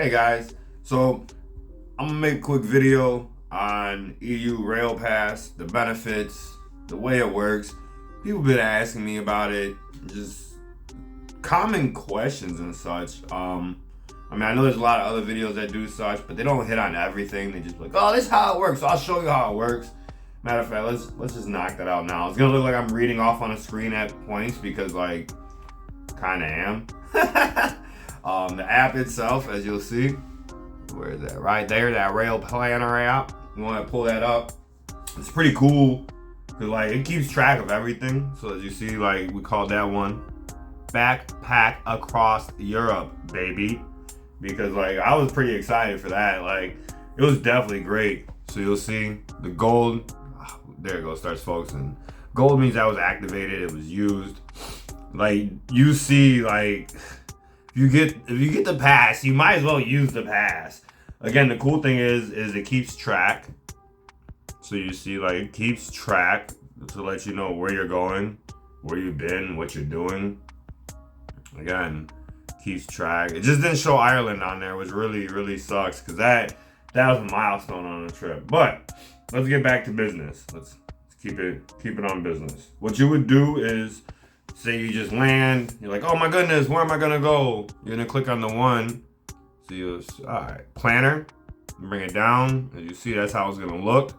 Hey guys, so I'm gonna make a quick video on EU Rail Pass, the benefits, the way it works. People been asking me about it, just common questions and such. I know there's a lot of other videos that do such, but they don't hit on everything. They just be like, oh, this is how it works. So I'll show you how it works. Matter of fact, let's just knock that out now. It's gonna look like I'm reading off on a screen at points because like, kinda am. The app itself, as you'll see, where is that? Right there, that Rail Planner app. You want to pull that up. It's pretty cool because like it keeps track of everything. So as you see, like we called that one Backpack Across Europe, baby. Because like I was pretty excited for that. Like it was definitely great. So you'll see the gold. There it goes, starts focusing. Gold means that was activated, it was used. Like you see, like if you get the pass, you might as well use the pass. Again, the cool thing is it keeps track. So you see, like it keeps track to let you know where you're going, where you've been, what you're doing. Again, keeps track. It just didn't show Ireland on there, which really sucks because that was a milestone on the trip. But let's get back to business. Let's keep it on business. What you would do is, say you just land, you're like, oh my goodness, where am I gonna go? You're gonna click on the one. So you, alright, planner, bring it down. As you see, that's how it's gonna look.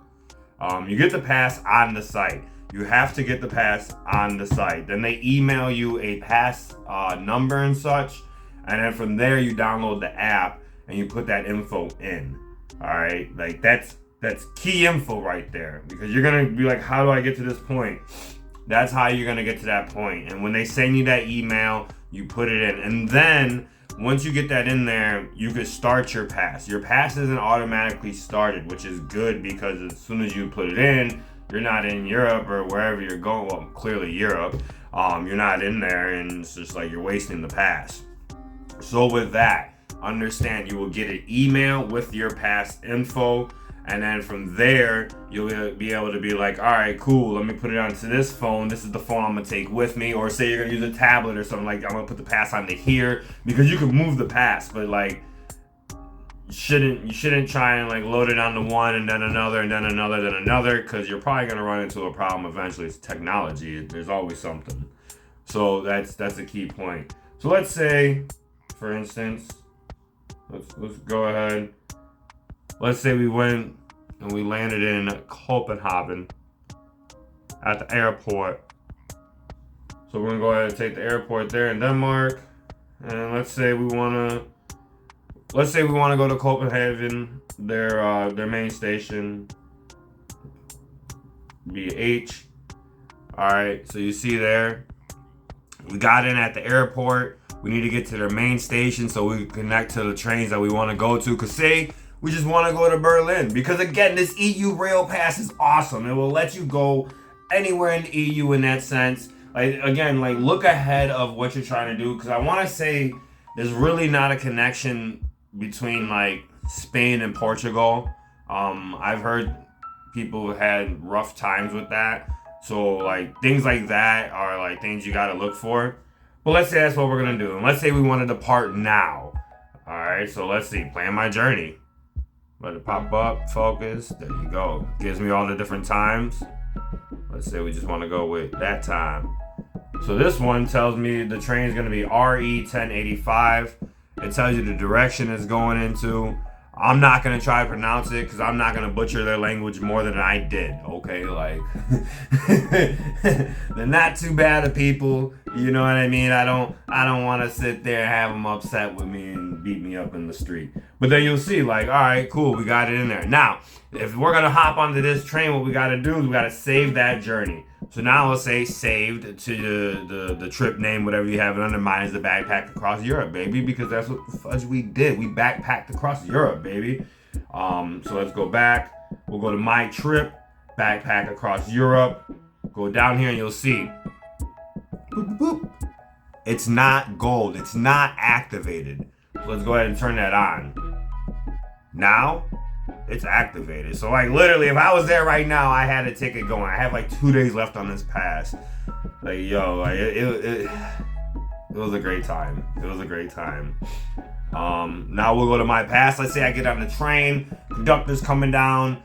You get the pass on the site. You have to get the pass on the site. Then they email you a pass number and such. And then from there, you download the app and you put that info in. Alright, like that's key info right there. Because you're gonna be like, how do I get to this point? That's how you're gonna get to that point. And when they send you that email, you put it in. And then once you get that in there, you can start your pass. Your pass isn't automatically started, which is good because as soon as you put it in, you're not in Europe or wherever you're going. Well, clearly Europe. You're not in there, and it's just like you're wasting the pass. So with that, understand you will get an email with your pass info. And then from there, you'll be able to be like, all right, cool, let me put it onto this phone. This is the phone I'm gonna take with me. Or say you're gonna use a tablet or something, like I'm gonna put the pass onto here, because you can move the pass, but like you shouldn't try and like load it onto one and then another and then another, then another, because you're probably gonna run into a problem eventually. It's technology, there's always something. So that's a key point. So let's say, for instance, let's go ahead. Let's say we went and we landed in Copenhagen at the airport. So we're gonna go ahead and take the airport there in Denmark. And let's say we wanna go to Copenhagen, their main station, BH. Alright, so you see there, we got in at the airport. We need to get to their main station so we can connect to the trains that we wanna go to. Cause say we just want to go to Berlin, because again, this EU Rail Pass is awesome. It will let you go anywhere in the EU in that sense. Like again, like look ahead of what you're trying to do, because I want to say there's really not a connection between like Spain and Portugal. I've heard people had rough times with that. So like things like that are like things you got to look for. But let's say that's what we're gonna do, and let's say we want to depart now. All right, so let's see, plan my journey. Let it pop up, focus, there you go. Gives me all the different times. Let's say we just want to go with that time. So this one tells me the train is going to be RE 1085. It tells you the direction it's going into. I'm not going to try to pronounce it because I'm not going to butcher their language more than I did, okay? Like, they're not too bad of people, you know what I mean? I don't want to sit there and have them upset with me and beat me up in the street. But then you'll see, like, all right, cool, we got it in there. Now, if we're going to hop onto this train, what we got to do is we got to save that journey. So now let's say saved to the trip name, whatever you have it under. Mine is the Backpack Across Europe, baby, because that's what the fudge we did. We backpacked across Europe, baby. So let's go back. We'll go to my trip, Backpack Across Europe. Go down here and you'll see. Boop, boop. It's not gold. It's not activated. So let's go ahead and turn that on. Now, it's activated. So like literally, if I was there right now, I had a ticket going. I have like 2 days left on this pass. Like yo, like it was a great time. It was a great time. Now we'll go to my pass. Let's say I get on the train, conductor's coming down.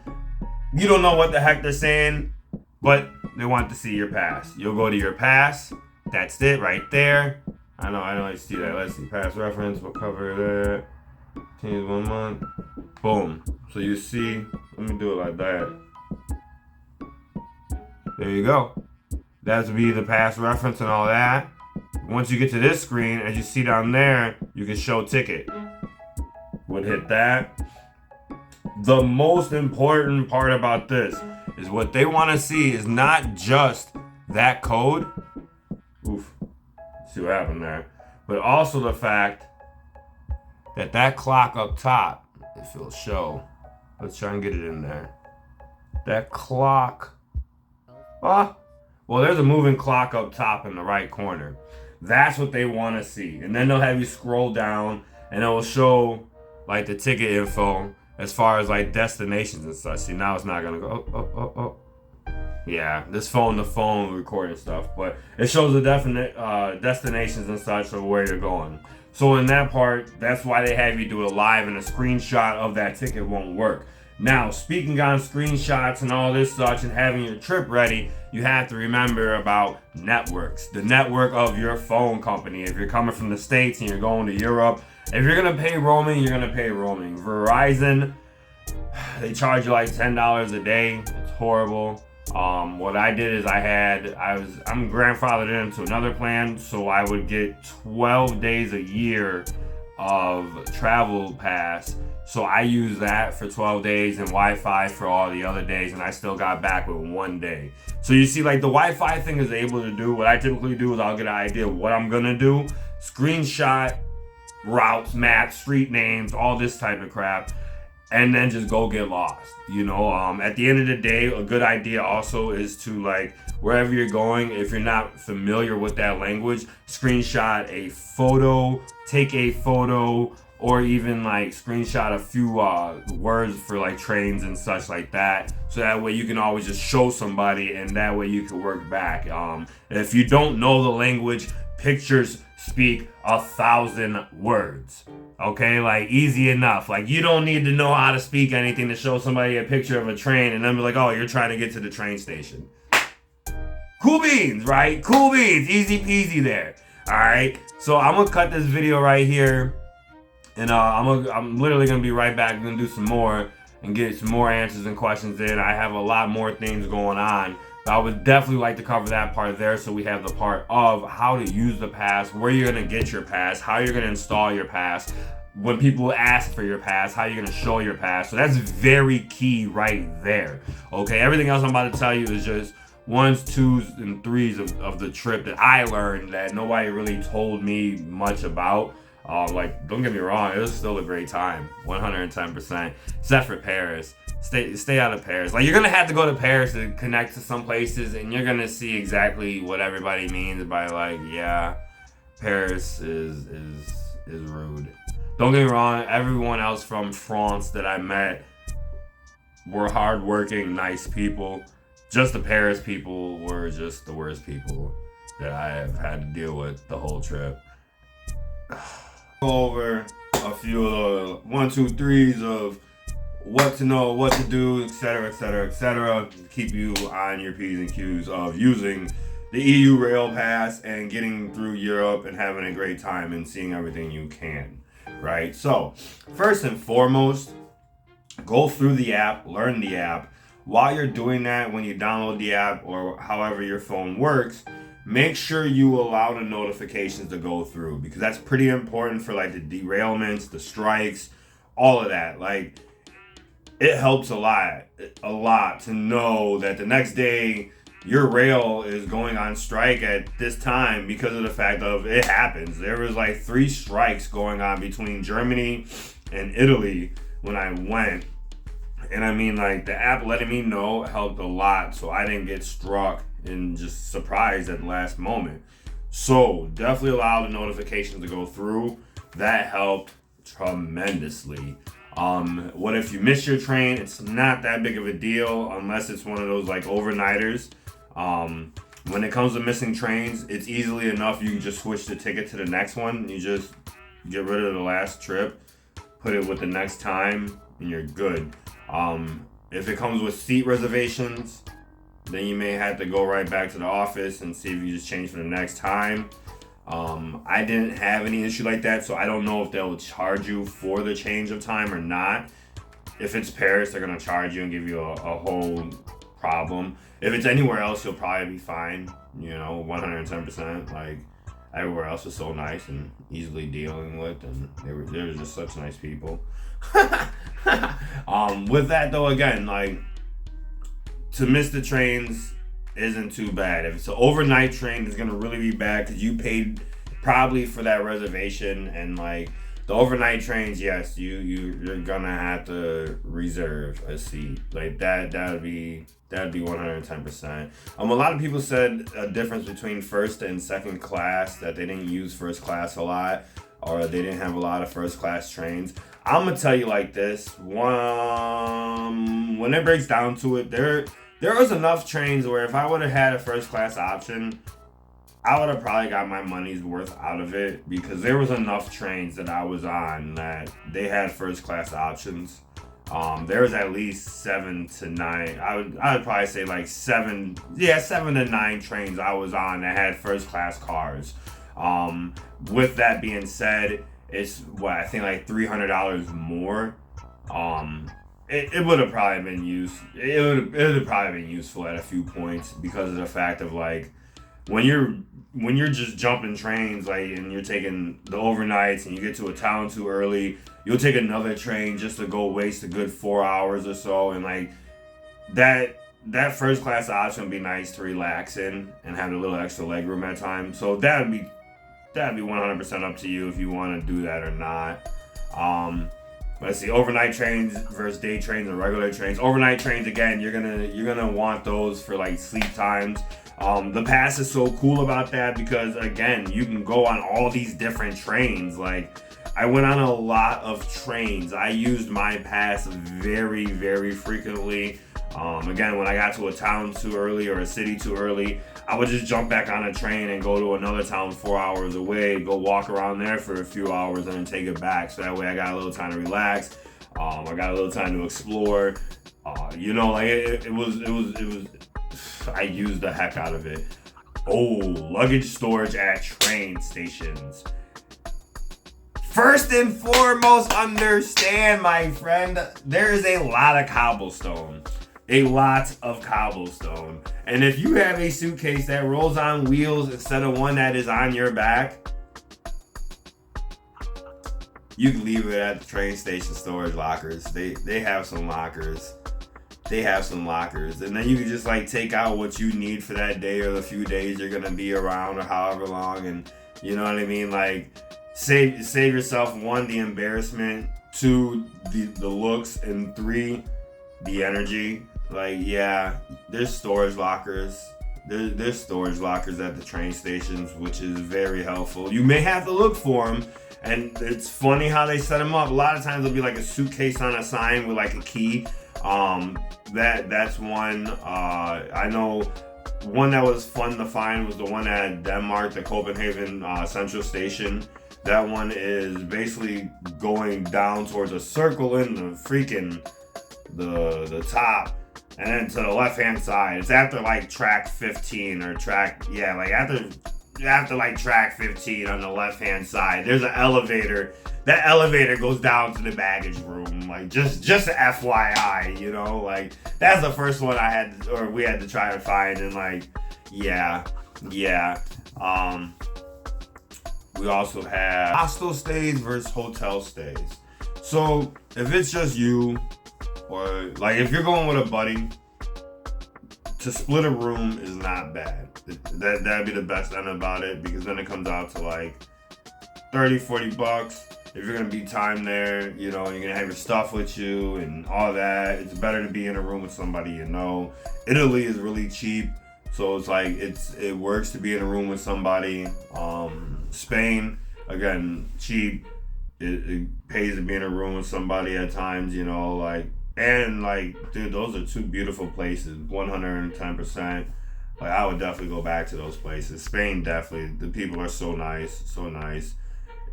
You don't know what the heck they're saying, but they want to see your pass. You'll go to your pass. That's it right there. I know you see that. Let's see, pass reference, we'll cover that. Change 1 month. Boom. So you see, let me do it like that. There you go. That would be the pass reference and all that. Once you get to this screen, as you see down there, you can show ticket. Would hit that. The most important part about this is what they want to see is not just that code. Oof. See what happened there. But also the fact that that clock up top, if it'll show. Let's try and get it in there. That clock. Well, there's a moving clock up top in the right corner. That's what they want to see. And then they'll have you scroll down and it will show like the ticket info as far as like destinations and such. See, now it's not going to go, Yeah, this phone to phone recording stuff. But it shows the definite destinations and such of where you're going. So in that part, that's why they have you do it live, and a screenshot of that ticket won't work. Now, speaking on screenshots and all this such and having your trip ready, you have to remember about networks. The network of your phone company. If you're coming from the States and you're going to Europe, if you're going to pay roaming, you're going to pay roaming. Verizon, they charge you like $10 a day. It's horrible. What I did is I'm grandfathered into another plan, so I would get 12 days a year of travel pass. So I used that for 12 days and Wi-Fi for all the other days, and I still got back with 1 day. So you see, like the Wi-Fi thing is able to do. What I typically do is I'll get an idea of what I'm gonna do, screenshot routes, maps, street names, all this type of crap, and then just go get lost. At the end of the day, a good idea also is to, like, wherever you're going, if you're not familiar with that language, screenshot a photo, take a photo, or even like screenshot a few words for like trains and such like that. So that way you can always just show somebody, and that way you can work back. If you don't know the language, pictures speak 1,000 words. Okay, like easy enough. Like you don't need to know how to speak anything to show somebody a picture of a train and then be like, oh, you're trying to get to the train station. Cool beans, right? Cool beans, easy peasy there. All right, so I'm gonna cut this video right here, and I'm literally gonna be right back. I'm gonna do some more and get some more answers and questions in. I have a lot more things going on. I would definitely like to cover that part there, so we have the part of how to use the pass, where you're going to get your pass, how you're going to install your pass, when people ask for your pass, how you're going to show your pass. So that's very key right there. Okay, everything else I'm about to tell you is just ones, twos, and threes of the trip that I learned that nobody really told me much about. Don't get me wrong, it was still a great time, 110%, except for Paris. Stay out of Paris. Like, you're gonna have to go to Paris to connect to some places, and you're gonna see exactly what everybody means by like, yeah, Paris is rude. Don't get me wrong, everyone else from France that I met were hardworking, nice people. Just the Paris people were just the worst people that I have had to deal with the whole trip. Go over a few of the 1, 2, 3s of what to know, what to do, etc., etc., etc. Keep you on your P's and Q's of using the EU Rail Pass and getting through Europe and having a great time and seeing everything you can, right? So, first and foremost, go through the app, learn the app. While you're doing that, when you download the app or however your phone works, make sure you allow the notifications to go through, because that's pretty important for like the derailments, the strikes, all of that. Like, it helps a lot to know that the next day your rail is going on strike at this time, because of the fact of it happens. There was like 3 strikes going on between Germany and Italy when I went. And I mean, like, the app letting me know helped a lot, so I didn't get struck and just surprised at the last moment. So definitely allow the notifications to go through. That helped tremendously. What if you miss your train? It's not that big of a deal unless it's one of those like overnighters. When it comes to missing trains, it's easily enough. You can just switch the ticket to the next one. You just get rid of the last trip, put it with the next time, and you're good. If it comes with seat reservations, then you may have to go right back to the office and see if you just change for the next time. I didn't have any issue like that, so I don't know if they'll charge you for the change of time or not. If it's Paris, they're gonna charge you and give you a whole problem. If it's anywhere else, you'll probably be fine. 110%. Like, everywhere else was so nice and easily dealing with, and they were just such nice people. With that though, again, like, to miss the trains isn't too bad. If it's an overnight train, it's gonna really be bad because you paid probably for that reservation, and like the overnight trains, yes, you're gonna have to reserve a seat. Like that'd be 110%. A lot of people said a difference between first and second class, that they didn't use first class a lot, or they didn't have a lot of first class trains. I'm gonna tell you like this: when it breaks down to it, there was enough trains where if I would have had a first class option, I would have probably got my money's worth out of it, because there was enough trains that I was on that they had first class options. There was at least 7 to 9. I would probably say like 7 to 9 trains I was on that had first class cars. With that being said, it's I think like $300 more. It would have probably been used. It would have probably been useful at a few points, because of the fact of like when you're just jumping trains, like, and you're taking the overnights and you get to a town too early, you'll take another train just to go waste a good 4 hours or so, and like that first class option would be nice to relax in and have a little extra leg room at times. So that'd be 100% up to you if you want to do that or not. Let's see, overnight trains versus day trains and regular trains. Overnight trains, again, you're gonna want those for like sleep times. The pass is so cool about that because, again, you can go on all these different trains. Like, I went on a lot of trains. I used my pass very, very frequently. Again, when I got to a town too early or a city too early, I would just jump back on a train and go to another town 4 hours away, go walk around there for a few hours, and then take it back. So that way I got a little time to relax. I got a little time to explore. It was. I used the heck out of it. Oh, luggage storage at train stations. First and foremost, understand, my friend, there is a lot of cobblestone. A lot of cobblestone. And if you have a suitcase that rolls on wheels instead of one that is on your back, you can leave it at the train station storage lockers. They have some lockers. And then you can just like take out what you need for that day or the few days you're gonna be around or however long, and you know what I mean? Like save yourself, 1, the embarrassment, 2, the looks, and 3, the energy. Like, yeah, there's storage lockers. There's storage lockers at the train stations, which is very helpful. You may have to look for them, and it's funny how they set them up. A lot of times there'll be like a suitcase on a sign with like a key. That's one. I know one that was fun to find was the one at Denmark, the Copenhagen Central Station. That one is basically going down towards a circle in the freaking the top, and then to the left hand side. It's after like track 15 or after like track 15 on the left hand side. There's an elevator. That elevator goes down to the baggage room. Like just FYI, like that's the first one we had to try to find, and like yeah. We also have hostel stays versus hotel stays. So if it's just you, or like if you're going with a buddy, to split a room is not bad. That'd be the best end about it, because then it comes out to like $30-$40. If you're gonna be time there, you're gonna have your stuff with you and all that, it's better to be in a room with somebody you know. Italy is really cheap, so it's like it works to be in a room with somebody. Spain, again, cheap. It pays to be in a room with somebody at times, dude, those are 2 beautiful places, 110%. Like, I would definitely go back to those places. Spain, definitely. The people are so nice, so nice.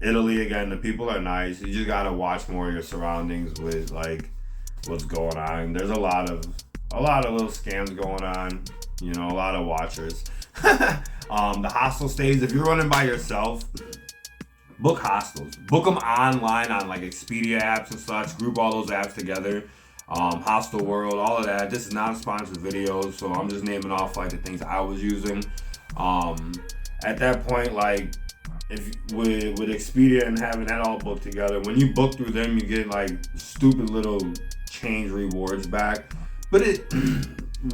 Italy, again, the people are nice. You just gotta watch more of your surroundings with like what's going on. There's a lot of little scams going on. You know, a lot of watchers. The hostel stays. If you're running by yourself, book hostels. Book them online on like Expedia apps and such. Group all those apps together. Hostel World, all of that. This is not a sponsored video, so I'm just naming off like the things I was using. At that point, like if with Expedia and having that all booked together, when you book through them, you get like stupid little change rewards back. But it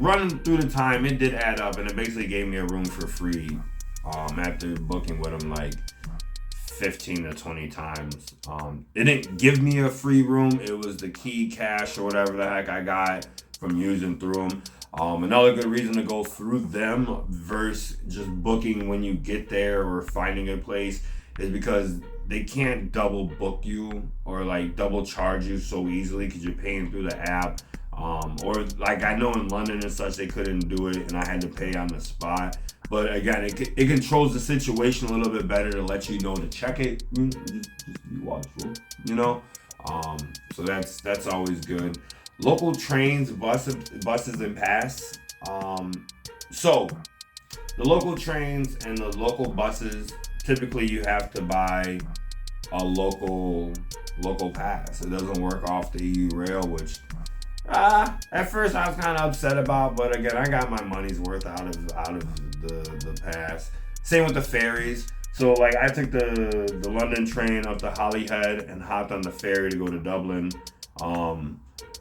running through the time, it did add up, and it basically gave me a room for free. After booking with them like 15 to 20 times. It didn't give me a free room. It was the key cash or whatever the heck I got from using through them. Another good reason to go through them versus just booking when you get there or finding a place is because they can't double book you or like double charge you so easily because you're paying through the app. Or like I know in London and such they couldn't do it and I had to pay on the spot. But again, it controls the situation a little bit better to let you know to check it. Just be watchful, you know. So that's always good. Local trains, buses, and pass. So the local trains and the local buses, typically you have to buy a local pass. It doesn't work off the EU Rail, which at first I was kind of upset about, but again, I got my money's worth out of the pass. Same with the ferries. So like I took the London train up to Holyhead and hopped on the ferry to go to Dublin.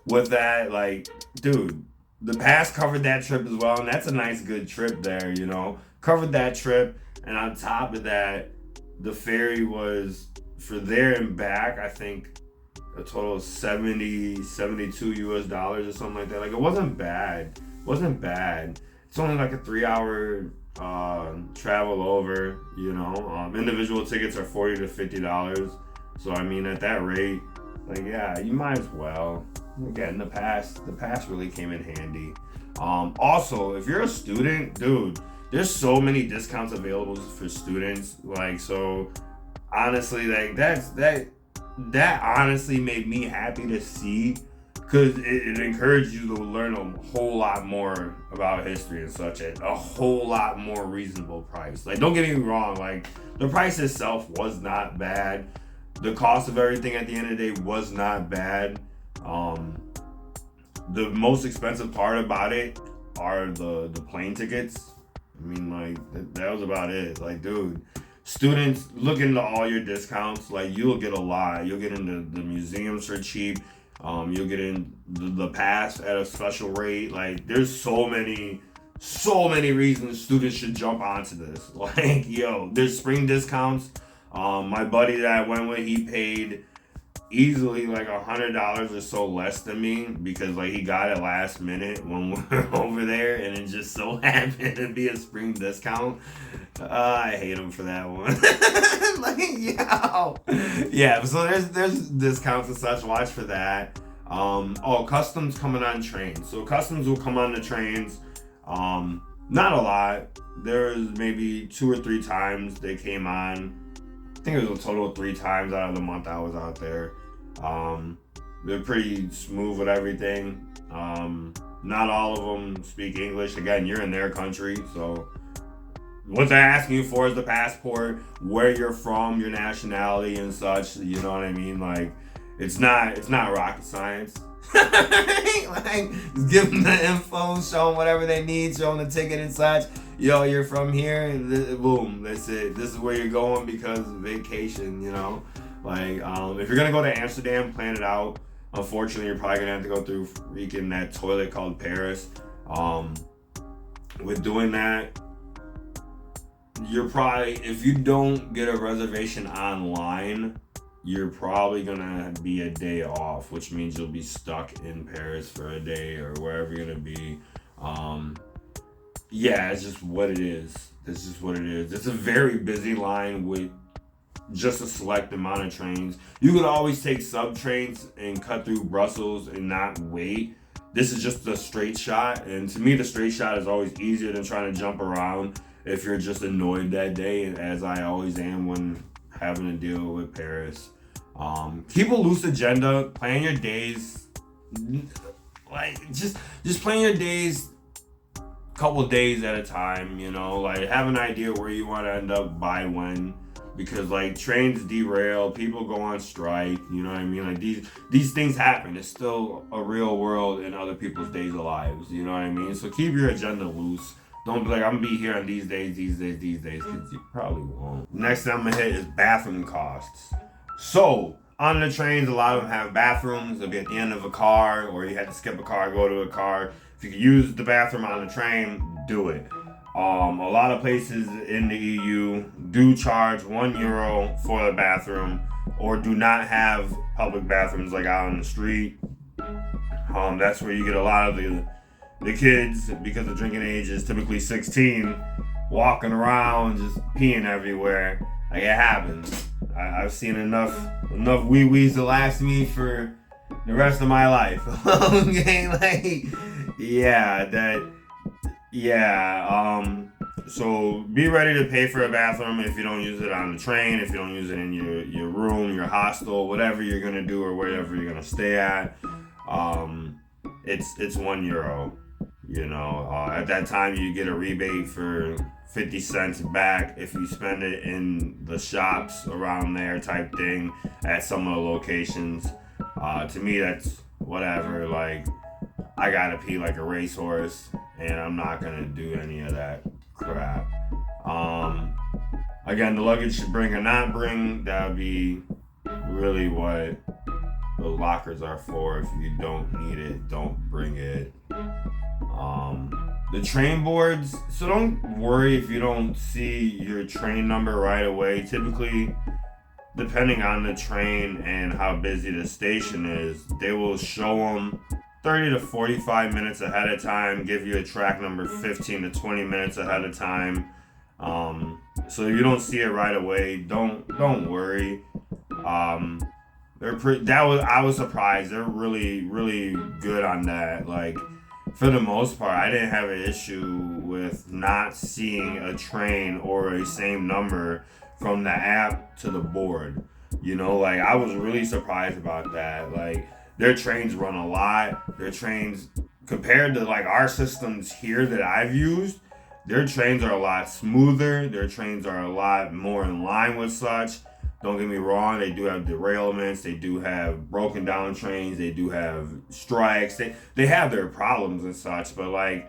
With that, like, dude, the pass covered that trip as well, and that's a nice good trip there, you know. Covered that trip, and on top of that, the ferry was for there and back, I think a total of 72 US dollars or something like that. Like, it wasn't bad. It's only like a 3-hour travel over, you know. Individual tickets are $40 to $50. So I mean, at that rate, like, yeah, you might as well. Again, the pass really came in handy. Also, if you're a student, dude, there's so many discounts available for students. Like, so honestly, like that honestly made me happy to see, because it encouraged you to learn a whole lot more about history and such at a whole lot more reasonable price. Like, don't get me wrong, like the price itself was not bad. The cost of everything at the end of the day was not bad. The most expensive part about it are the plane tickets. I mean, like, that was about it. Like, dude, students, look into all your discounts. Like, you'll get a lot. You'll get into the museums for cheap. You'll get in the pass at a special rate. Like, there's so many reasons students should jump onto this. Like, yo, there's spring discounts. My buddy that I went with, he paid easily like $100 or so less than me, because like he got it last minute when we were over there, and it just so happened to be a spring discount. I hate him for that one. Like, yo. Yeah, so there's discounts and such. Watch for that. Customs coming on trains. So customs will come on the trains. Not a lot. There's maybe 2 or 3 times they came on. I think it was a total of 3 times out of the month I was out there. They're pretty smooth with everything. Not all of them speak English. Again, you're in their country, so what they're asking you for is the passport, where you're from, your nationality and such. You know what I mean? Like, it's not rocket science. Like, just give them the info, show them whatever they need, show them the ticket and such. Yo, you're from here, boom, that's it. This is where you're going because vacation, you know? Like, if you're gonna go to Amsterdam, plan it out. Unfortunately, you're probably gonna have to go through freaking that toilet called Paris. With doing that, you're probably, if you don't get a reservation online, you're probably gonna be a day off, which means you'll be stuck in Paris for a day or wherever you're gonna be. Yeah, it's just what it is. It's a very busy line with just a select amount of trains. You could always take sub trains and cut through Brussels and not wait. This is just a straight shot, and to me the straight shot is always easier than trying to jump around if you're just annoyed that day, as I always am when having to deal with Paris. Keep a loose agenda. Plan your days. Like just plan your days couple days at a time, you know, like have an idea where you want to end up by when, because like trains derail, people go on strike, you know what I mean? Like these things happen. It's still a real world in other people's days of lives, you know what I mean? So keep your agenda loose. Don't be like, I'm gonna be here on these days, because you probably won't. Next thing I'm gonna hit is bathroom costs. So on the trains, a lot of them have bathrooms. They'll be at the end of a car, or you had to skip a car, go to a car. If you can use the bathroom on the train, do it. A lot of places in the EU do charge €1 for the bathroom, or do not have public bathrooms like out on the street. That's where you get a lot of the kids, because the drinking age is typically 16, walking around just peeing everywhere. Like, it happens. I've seen enough wee-wees to last me for the rest of my life. Okay, like, so be ready to pay for a bathroom if you don't use it on the train, if you don't use it in your room, your hostel, whatever you're gonna do or wherever you're gonna stay at. It's €1. You know, at that time you get a rebate for 50 cents back if you spend it in the shops around there type thing at some of the locations. To me, that's whatever. Like, I gotta pee like a racehorse, and I'm not gonna do any of that crap. Again, the luggage should bring or not bring. That would be really what the lockers are for. If you don't need it, don't bring it. The train boards, so don't worry if you don't see your train number right away. Typically, depending on the train and how busy the station is, they will show them 30 to 45 minutes ahead of time, give you a track number 15 to 20 minutes ahead of time. So if you don't see it right away, don't worry. I was surprised. They're really good on that. Like, for the most part, I didn't have an issue with not seeing a train or a same number from the app to the board. You know, like, I was really surprised about that. Like, their trains run a lot. Their trains, compared to like our systems here that I've used, their trains are a lot smoother. Their trains are a lot more in line with such. Don't get me wrong, they do have derailments, they do have broken down trains, they do have strikes, they have their problems and such, but like,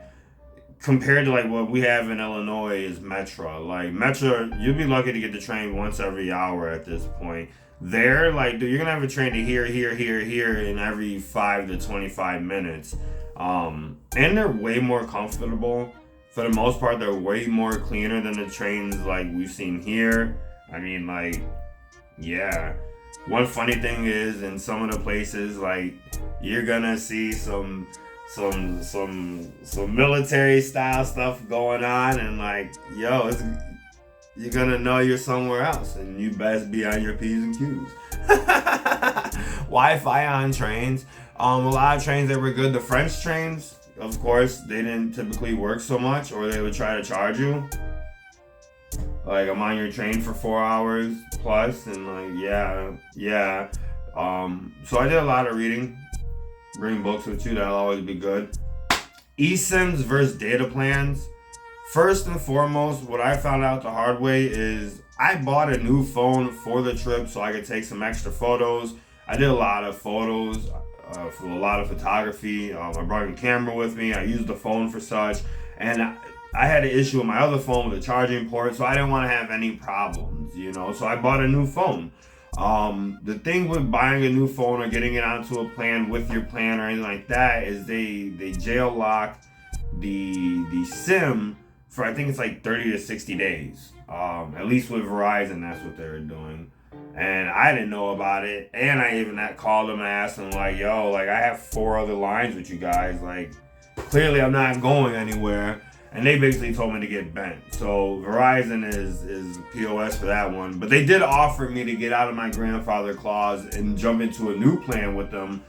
compared to like what we have in Illinois is Metro. Like, Metro, you'd be lucky to get the train once every hour at this point. There, like, dude, you're gonna have a train to here in every 5 to 25 minutes. And they're way more comfortable. For the most part, they're way more cleaner than the trains like we've seen here. I mean, like, yeah. One funny thing is, in some of the places, like, you're gonna see some military style stuff going on, and like, yo, you're gonna know you're somewhere else, and you best be on your P's and Q's. Wi-Fi on trains. A lot of trains that were good. The French trains, of course, they didn't typically work so much, or they would try to charge you. Like, I'm on your train for 4 hours plus, and like, yeah. So I did a lot of reading. Bring books with you, that'll always be good. eSIMs versus data plans. First and foremost, what I found out the hard way is I bought a new phone for the trip so I could take some extra photos. I did a lot of photos for a lot of photography. I brought a camera with me. I used the phone for such, and I had an issue with my other phone with the charging port, so I didn't want to have any problems, you know, so I bought a new phone. The thing with buying a new phone or getting it onto a plan with your plan or anything like that is they jail lock the SIM for, I think it's like 30 to 60 days. At least with Verizon, that's what they were doing. And I didn't know about it. And I even called them and asked them, like, yo, like, I have 4 other lines with you guys. Like, clearly I'm not going anywhere. And they basically told me to get bent. So Verizon is POS for that one. But they did offer me to get out of my grandfather clause and jump into a new plan with them,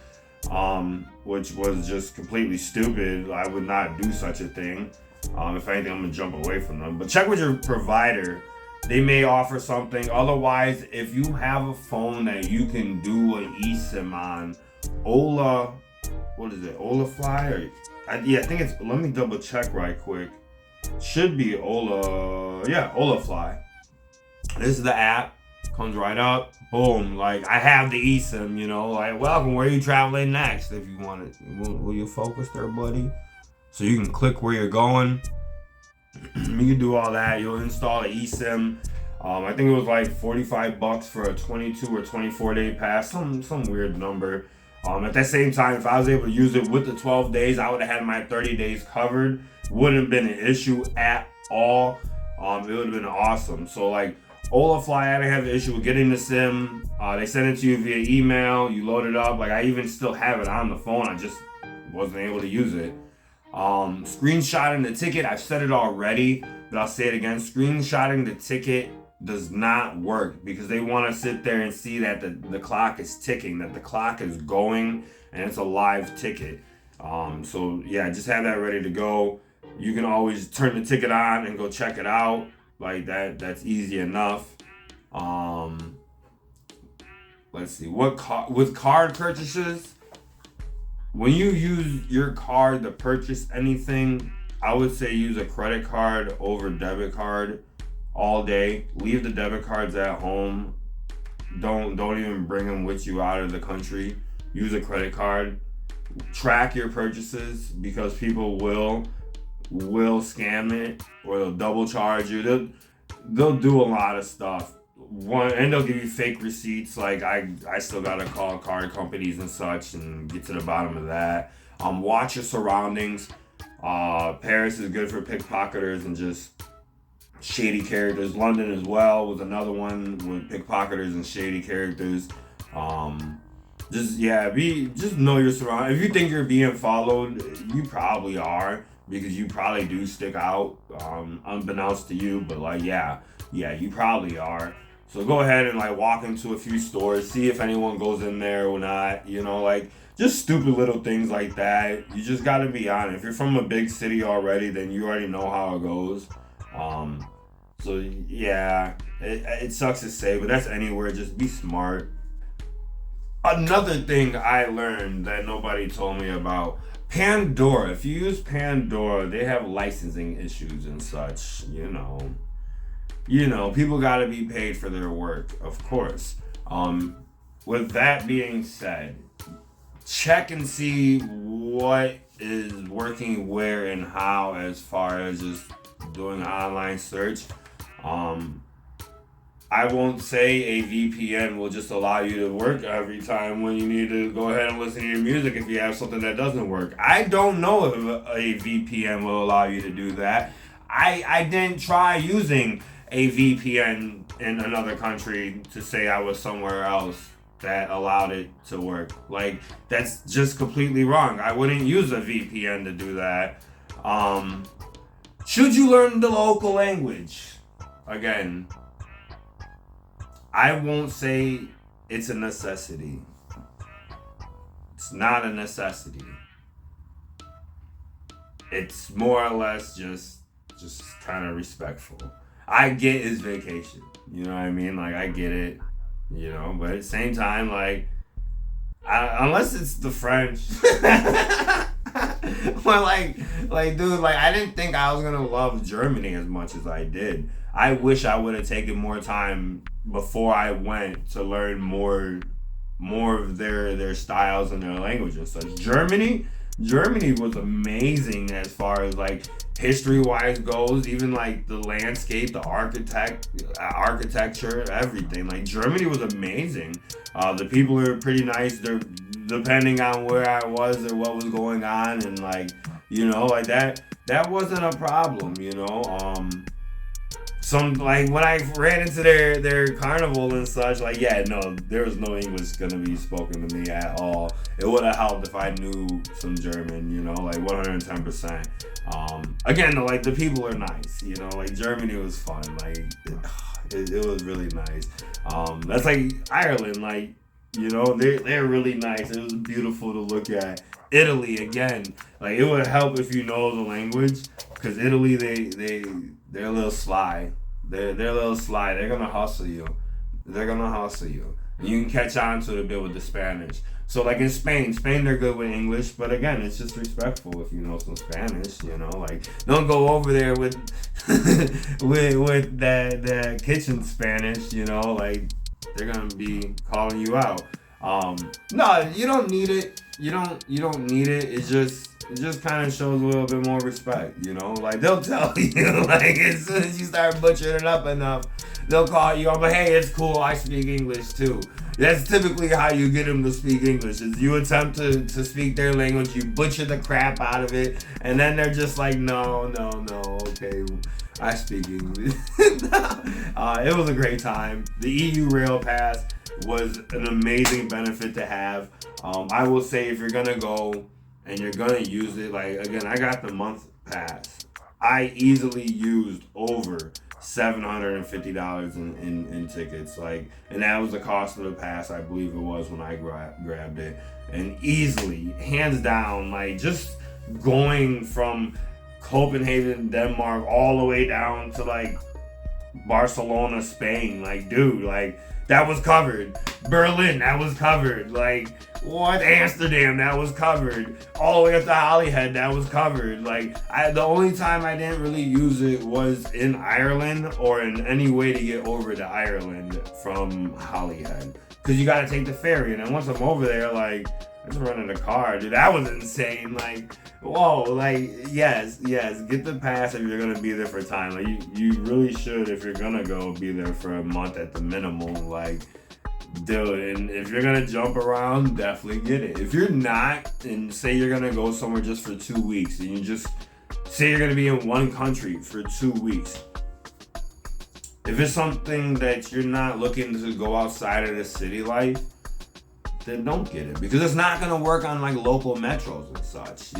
which was just completely stupid. I would not do such a thing. If anything, I'm going to jump away from them. But check with your provider they may offer something. Otherwise, if you have a phone that you can do an eSIM on, Ola, what is it? Olafly? I think it's, let me double check right quick. Should be Olafly. This is the app. Comes right up. Boom. Like, I have the eSIM, you know. Like, welcome. Where are you traveling next? If you want it. Will you focus there, buddy? So you can click where you're going. You can do all that. You'll install an eSIM. I think it was like $45 for a 22 or 24 day pass. Some weird number. At that same time, if I was able to use it with the 12 days, I would have had my 30 days covered. Wouldn't have been an issue at all. It would have been awesome. So like Olafly, I didn't have an issue with getting the SIM. They sent it to you via email. You load it up. Like, I even still have it on the phone. I just wasn't able to use it. Screenshotting the ticket, I've said it already, but I'll say it again. Screenshotting the ticket does not work because they want to sit there and see that the clock is ticking, that the clock is going, and it's a live ticket. So yeah, just have that ready to go. You can always turn the ticket on and go check it out. Like that's easy enough. Let's see, with card purchases, when you use your card to purchase anything, I would say use a credit card over debit card all day. Leave the debit cards at home. Don't even bring them with you out of the country. Use a credit card. Track your purchases because people will scam it, or they'll double charge you. They'll do a lot of stuff. And they'll give you fake receipts. Like I still gotta call card companies and such and get to the bottom of that. Watch your surroundings. Paris is good for pickpocketers and just shady characters. London as well was another one with pickpocketers and shady characters. Just know your surroundings. If you think you're being followed, you probably are, because you probably do stick out, unbeknownst to you. But like, yeah, you probably are. So go ahead and like walk into a few stores, see if anyone goes in there or not. You know, like just stupid little things like that. You just gotta be honest. If you're from a big city already, then you already know how it goes. So yeah, it sucks to say, but that's anywhere. Just be smart. Another thing I learned that nobody told me about, Pandora. If you use Pandora, they have licensing issues and such. You know, people gotta be paid for their work, of course. With that being said, check and see what is working where and how as far as just doing an online search. I won't say a VPN will just allow you to work every time when you need to go ahead and listen to your music if you have something that doesn't work. I don't know if a VPN will allow you to do that. I didn't try using a VPN in another country to say I was somewhere else that allowed it to work. Like, that's just completely wrong. I wouldn't use a VPN to do that. Should you learn the local language? Again, I won't say it's a necessity. It's not a necessity. It's more or less just kind of respectful. I get it's vacation. You know what I mean? Like, I get it. You know, but at the same time, like, unless it's the French. Well, like, dude, like, I didn't think I was gonna love Germany as much as I did. I wish I would have taken more time before I went to learn more of their styles and their language and such. Germany was amazing as far as like history-wise goes. Even like the landscape, the architecture, everything. Like, Germany was amazing. The people are pretty nice. They're, depending on where I was or what was going on, and like, you know, like that wasn't a problem. You know. Some, like, when I ran into their carnival and such, like, yeah, no, there was no English gonna be spoken to me at all. It would have helped if I knew some German, you know, like 110%. Again, like, the people are nice, you know, like, Germany was fun, like, it was really nice. That's like Ireland, like, you know, they're really nice. It was beautiful to look at. Italy, again, like, it would help if you know the language, because Italy, they're a little sly. They're a little sly. They're gonna hustle you. They're gonna hustle you. And you can catch on to it a bit with the Spanish. So like in Spain they're good with English, but again, it's just respectful if you know some Spanish. Like don't go over there with with that kitchen Spanish. Like they're gonna be calling you out. No, you don't need it. You don't need it. It just kind of shows a little bit more respect. Like they'll tell you, like as soon as you start butchering it up enough, they'll call you up. But hey, it's cool. I speak English too. That's typically how you get them to speak English. Is you attempt to speak their language, you butcher the crap out of it, and then they're just like, no, okay, I speak English. It was a great time. The EU Rail Pass was an amazing benefit to have. I will say if you're gonna go and you're gonna use it, like again, I got the month pass. I easily used over $750 in tickets, and that was the cost of the pass, I believe it was when I grabbed it, and easily, hands down, just going from Copenhagen, Denmark, all the way down to Barcelona, Spain, dude, that was covered. Berlin, that was covered. Amsterdam, that was covered. All the way up to Holyhead, that was covered. The only time I didn't really use it was in Ireland or in any way to get over to Ireland from Holyhead. Because you got to take the ferry. And then once I'm over there, I just rented a car. Dude, that was insane. Whoa, yes, get the pass if you're going to be there for a time. You really should, if you're going to go, be there for a month at the minimum. Dude, and if you're gonna jump around, definitely get it. If you're not, and say you're gonna go somewhere just for 2 weeks, and you just say you're gonna be in one country for 2 weeks, if it's something that you're not looking to go outside of the city life, then don't get it, because it's not gonna work on local metros and such.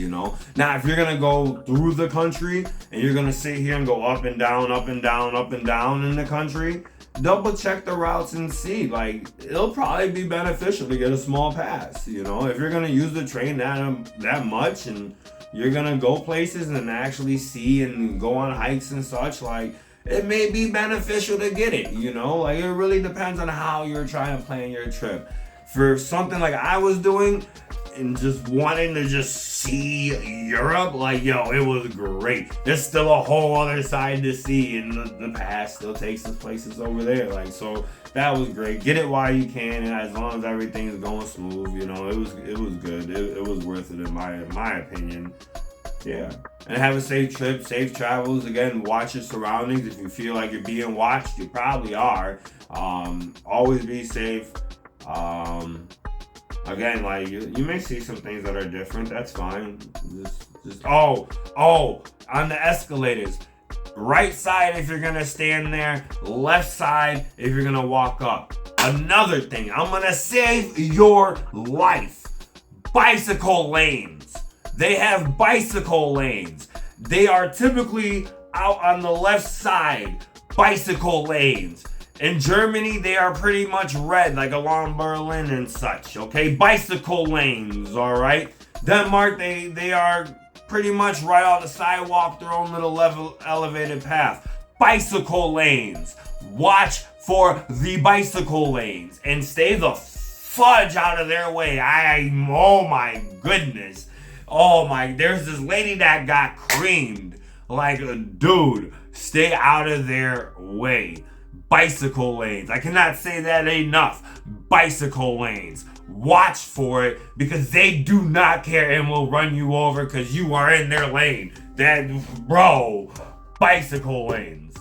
Now if you're gonna go through the country and you're gonna sit here and go up and down, up and down, up and down in the country, double check the routes and see. It'll probably be beneficial to get a small pass. If you're gonna use the train that much and you're gonna go places and actually see and go on hikes and such, it may be beneficial to get it. It really depends on how you're trying to plan your trip. For something like I was doing and just wanting to just see Europe, it was great. There's still a whole other side to see, and the pass still takes us places over there. So that was great. Get it while you can, and as long as everything's going smooth, it was good. It was worth it in my opinion. Yeah. And have a safe trip, safe travels. Again, watch your surroundings. If you feel like you're being watched, you probably are. Always be safe. Again, you may see some things that are different. That's fine. Just on the escalators. Right side if you're gonna stand there. Left side if you're gonna walk up. Another thing, I'm gonna save your life. Bicycle lanes. They have bicycle lanes. They are typically out on the left side. Bicycle lanes. In Germany, they are pretty much red, along Berlin and such, okay? Bicycle lanes, all right? Denmark, they are pretty much right on the sidewalk, their own little elevated path. Bicycle lanes. Watch for the bicycle lanes and stay the fudge out of their way. Oh my goodness. There's this lady that got creamed. Dude, stay out of their way. Bicycle lanes. I cannot say that enough. Bicycle lanes. Watch for it, because they do not care and will run you over because you are in their lane. Bicycle lanes.